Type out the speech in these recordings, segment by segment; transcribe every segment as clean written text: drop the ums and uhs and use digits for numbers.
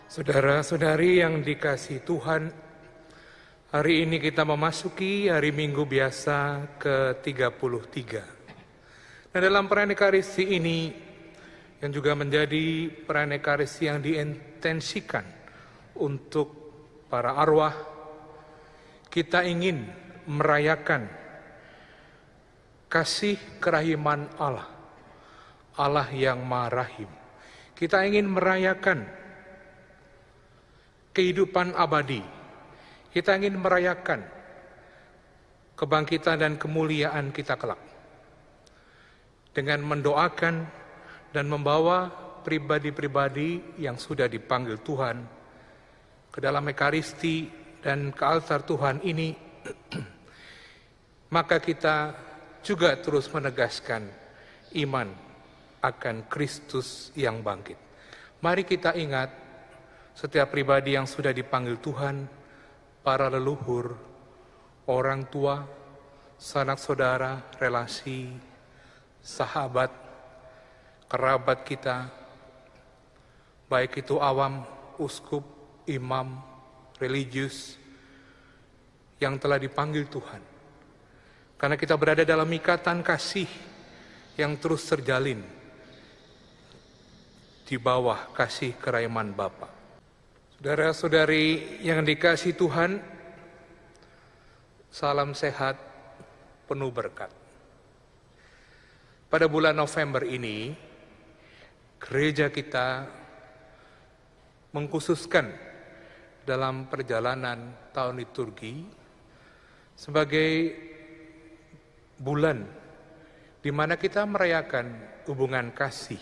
Saudara-saudari yang dikasihi Tuhan, hari ini kita memasuki hari Minggu biasa ke-33. Dan dalam perayaan Ekaristi ini, yang juga menjadi perayaan Ekaristi yang diintensikan untuk para arwah, kita ingin merayakan kasih kerahiman Allah, Allah yang Maha Rahim. Kita ingin merayakan kehidupan abadi. Kita ingin merayakan kebangkitan dan kemuliaan kita kelak. Dengan mendoakan dan membawa pribadi-pribadi yang sudah dipanggil Tuhan ke dalam Ekaristi dan ke altar Tuhan ini, maka kita juga terus menegaskan iman akan Kristus yang bangkit. Mari kita ingat setiap pribadi yang sudah dipanggil Tuhan, para leluhur, orang tua, sanak saudara, relasi, sahabat, kerabat kita, baik itu awam, uskup, imam, religius, yang telah dipanggil Tuhan. Karena kita berada dalam ikatan kasih yang terus terjalin di bawah kasih kerahiman Bapa. Saudara-saudari yang dikasihi Tuhan, salam sehat penuh berkat. Pada bulan November ini, gereja kita mengkhususkan dalam perjalanan tahun liturgi sebagai bulan di mana kita merayakan hubungan kasih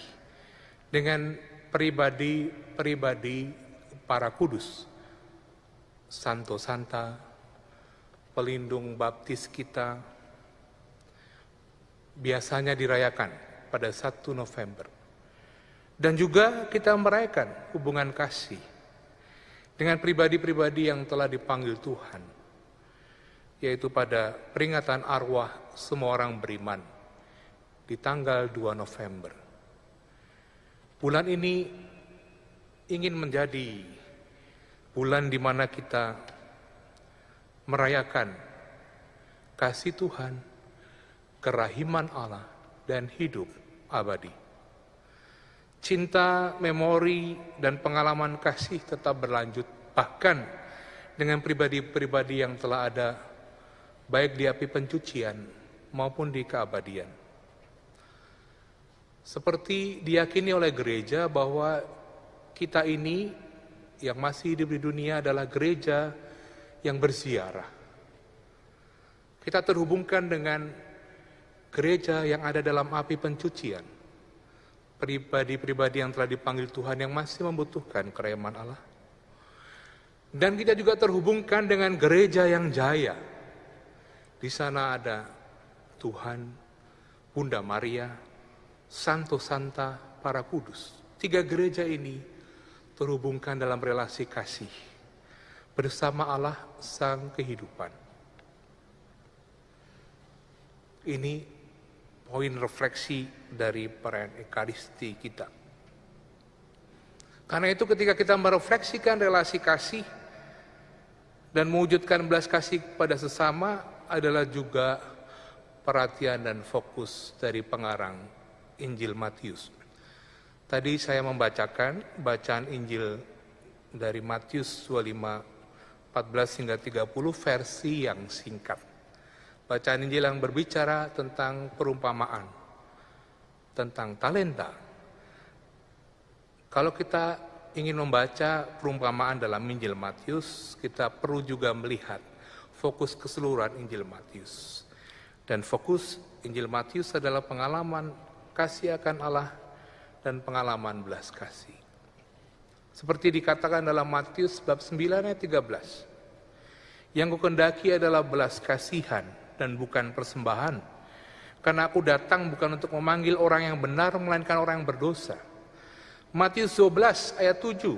dengan pribadi-pribadi para kudus, Santo Santa, pelindung baptis kita, biasanya dirayakan pada 1 November. Dan juga kita merayakan hubungan kasih dengan pribadi-pribadi yang telah dipanggil Tuhan, yaitu pada peringatan arwah semua orang beriman di tanggal 2 November. Bulan ini ingin menjadi bulan di mana kita merayakan kasih Tuhan, kerahiman Allah, dan hidup abadi. Cinta, memori, dan pengalaman kasih tetap berlanjut, bahkan dengan pribadi-pribadi yang telah ada, baik di api pencucian maupun di keabadian. Seperti diyakini oleh gereja bahwa kita ini yang masih hidup di dunia adalah gereja yang berziarah. Kita terhubungkan dengan gereja yang ada dalam api pencucian. Pribadi-pribadi yang telah dipanggil Tuhan yang masih membutuhkan kerahiman Allah. Dan kita juga terhubungkan dengan gereja yang jaya. Di sana ada Tuhan, Bunda Maria, Santo Santa, para kudus. 3 gereja ini terhubungkan dalam relasi kasih bersama Allah Sang Kehidupan. Ini poin refleksi dari perayaan Ekaristi kita. Karena itu ketika kita merefleksikan relasi kasih dan mewujudkan belas kasih pada sesama adalah juga perhatian dan fokus dari pengarang Injil Matius. Tadi saya membacakan bacaan Injil dari Matius 25, 14 hingga 30 versi yang singkat. Bacaan Injil yang berbicara tentang perumpamaan, tentang talenta. Kalau kita ingin membaca perumpamaan dalam Injil Matius, kita perlu juga melihat fokus keseluruhan Injil Matius. Dan fokus Injil Matius adalah pengalaman kasih akan Allah dan pengalaman belas kasih. Seperti dikatakan dalam Matius bab 9 ayat 13. Yang kukendaki adalah belas kasihan dan bukan persembahan. Karena aku datang bukan untuk memanggil orang yang benar, melainkan orang yang berdosa. Matius 12 ayat 7.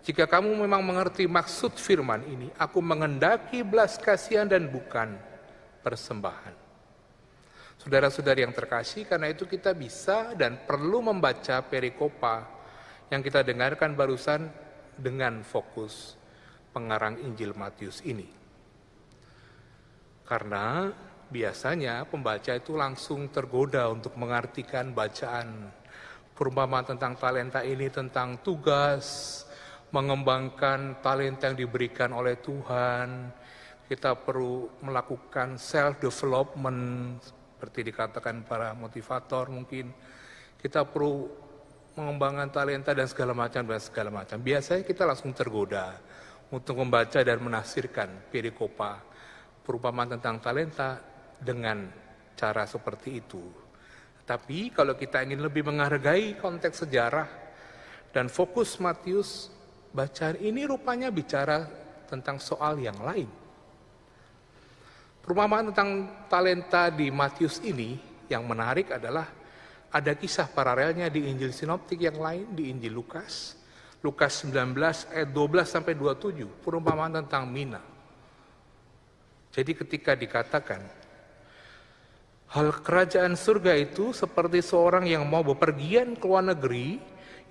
Jika kamu memang mengerti maksud firman ini, aku mengendaki belas kasihan dan bukan persembahan. Saudara-saudari yang terkasih, karena itu kita bisa dan perlu membaca perikopa yang kita dengarkan barusan dengan fokus pengarang Injil Matius ini. Karena biasanya pembaca itu langsung tergoda untuk mengartikan bacaan perumpamaan tentang talenta ini tentang tugas mengembangkan talenta yang diberikan oleh Tuhan. Kita perlu melakukan self-development, seperti dikatakan para motivator mungkin. Kita perlu mengembangkan talenta dan segala macam. Biasanya kita langsung tergoda untuk membaca dan menafsirkan perikopa perumpamaan tentang talenta dengan cara seperti itu. Tapi kalau kita ingin lebih menghargai konteks sejarah dan fokus Matius, bacaan ini rupanya bicara tentang soal yang lain. Perumpamaan tentang talenta di Matius ini yang menarik adalah ada kisah paralelnya di Injil Sinoptik yang lain, di Injil Lukas. Lukas 19 ayat 12 sampai 27, perumpamaan tentang mina. Jadi ketika dikatakan, hal kerajaan surga itu seperti seorang yang mau bepergian ke luar negeri,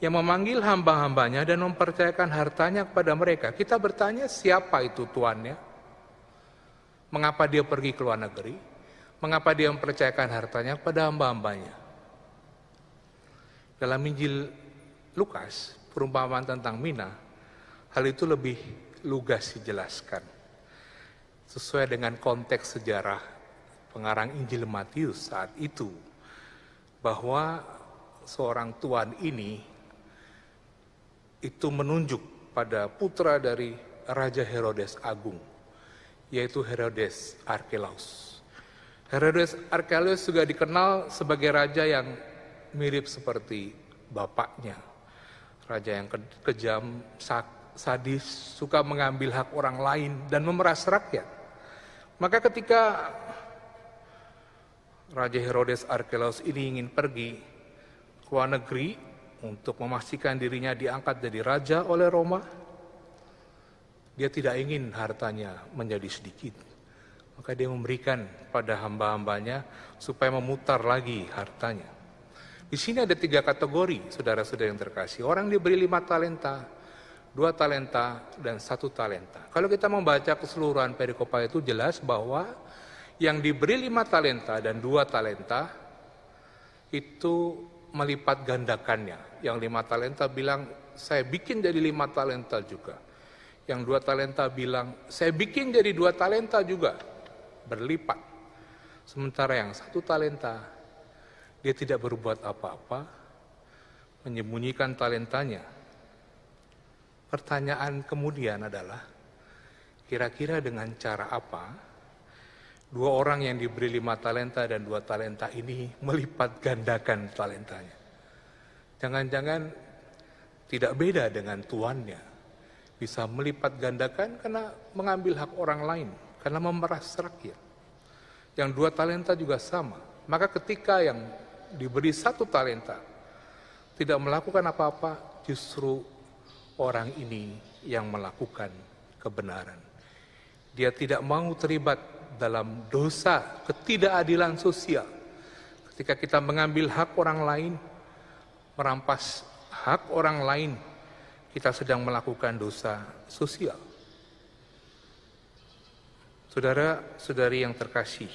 yang memanggil hamba-hambanya dan mempercayakan hartanya kepada mereka. Kita bertanya, siapa itu tuannya? Mengapa dia pergi ke luar negeri? Mengapa dia mempercayakan hartanya kepada hamba-hambanya? Dalam Injil Lukas, perumpamaan tentang mina, hal itu lebih lugas dijelaskan. Sesuai dengan konteks sejarah pengarang Injil Matius saat itu, bahwa seorang tuan ini itu menunjuk pada putra dari Raja Herodes Agung, yaitu Herodes Archelaus. Herodes Archelaus juga dikenal sebagai raja yang mirip seperti bapaknya. Raja yang kejam, sadis, suka mengambil hak orang lain dan memeras rakyat. Maka ketika Raja Herodes Archelaus ini ingin pergi ke luar negeri untuk memastikan dirinya diangkat jadi raja oleh Roma, dia tidak ingin hartanya menjadi sedikit. Maka dia memberikan pada hamba-hambanya supaya memutar lagi hartanya. Di sini ada 3 kategori, saudara-saudara yang terkasih. Orang diberi 5 talenta, 2 talenta, dan 1 talenta. Kalau kita membaca keseluruhan perikopa itu jelas bahwa yang diberi 5 talenta dan 2 talenta itu melipat gandakannya. Yang 5 talenta bilang, saya bikin jadi 5 talenta juga. Yang 2 talenta bilang, saya bikin jadi 2 talenta juga. Berlipat. Sementara yang 1 talenta, dia tidak berbuat apa-apa, menyembunyikan talentanya. Pertanyaan kemudian adalah, kira-kira dengan cara apa 2 orang yang diberi 5 talenta dan 2 talenta ini melipat gandakan talentanya? Jangan-jangan tidak beda dengan tuannya. Bisa melipat gandakan karena mengambil hak orang lain, karena memeras rakyat. Yang 2 talenta juga sama. Maka ketika yang diberi 1 talenta tidak melakukan apa-apa, justru orang ini yang melakukan kebenaran. Dia tidak mau terlibat dalam dosa ketidakadilan sosial. Ketika kita mengambil hak orang lain, merampas hak orang lain, kita sedang melakukan dosa sosial. Saudara-saudari yang terkasih,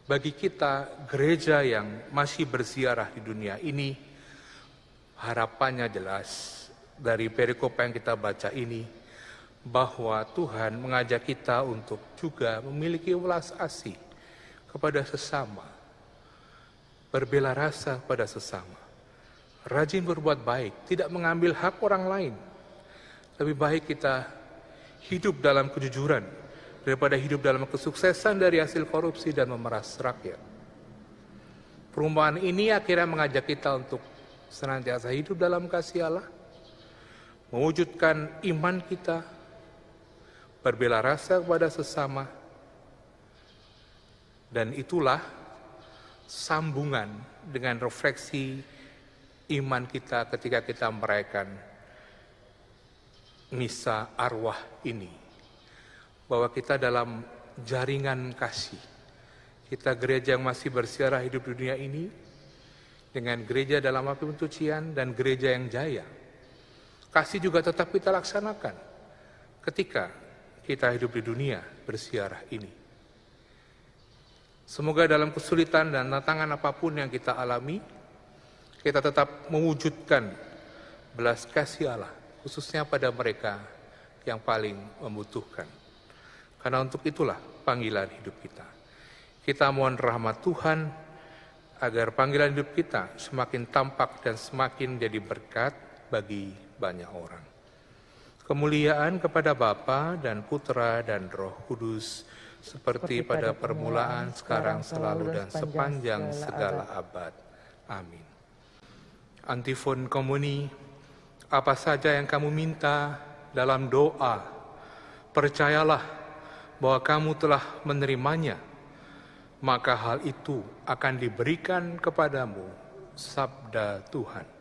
bagi kita gereja yang masih berziarah di dunia ini, harapannya jelas dari perikop yang kita baca ini, bahwa Tuhan mengajak kita untuk juga memiliki welas asih kepada sesama, berbela rasa pada sesama, rajin berbuat baik, tidak mengambil hak orang lain. Lebih baik kita hidup dalam kejujuran daripada hidup dalam kesuksesan dari hasil korupsi dan memeras rakyat. Perumpamaan ini akhirnya mengajak kita untuk senantiasa hidup dalam kasih Allah, mewujudkan iman kita, berbela rasa kepada sesama, dan itulah sambungan dengan refleksi iman kita ketika kita merayakan misa arwah ini, bahwa kita dalam jaringan kasih. Kita gereja yang masih bersiarah hidup di dunia ini dengan gereja dalam api pencucian dan gereja yang jaya. Kasih juga tetap kita laksanakan ketika kita hidup di dunia bersiarah ini. Semoga dalam kesulitan dan tantangan apapun yang kita alami, kita tetap mewujudkan belas kasih Allah, khususnya pada mereka yang paling membutuhkan. Karena untuk itulah panggilan hidup kita. Kita mohon rahmat Tuhan agar panggilan hidup kita semakin tampak dan semakin jadi berkat bagi banyak orang. Kemuliaan kepada Bapa dan Putra dan Roh Kudus, seperti pada permulaan, sekarang, selalu, dan sepanjang segala abad. Amin. Antifon komuni, apa saja yang kamu minta dalam doa, percayalah bahwa kamu telah menerimanya, maka hal itu akan diberikan kepadamu, sabda Tuhan.